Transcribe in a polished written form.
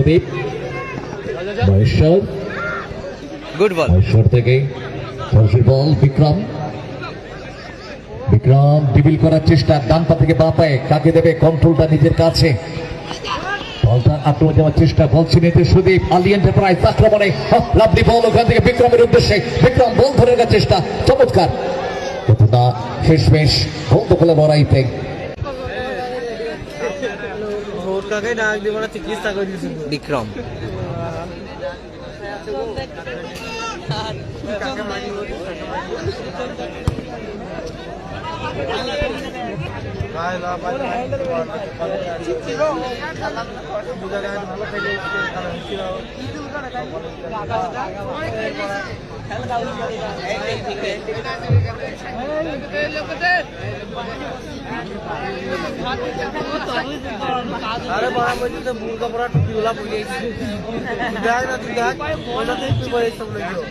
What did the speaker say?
Sudip Maheshwar good ball Maheshwar থেকে সরাসরি বল Vikram Vikram devil করার চেষ্টা ডান পা থেকে বাঁ পায়ে কাকে দেবে কন্ট্রোলটা নিজের কাছে বলটা আক্রমণ যাওয়ার চেষ্টা বল ছিনিয়ে সুদীপ আলী এন্টারপ্রাইজ আক্রমণে লাভলি বল ওখান থেকে বিক্রমের উদ্দেশ্যে বিক্রম বল ধরে রাখার চেষ্টা চমৎকার কিন্তু না শেষমেশ বল দখলে লড়াইতে বিক্রম अरे बड़ा मुझे तो मूल का बड़ा टुकड़ी वाला पड़ गया ना तू देख वजह से सब लोग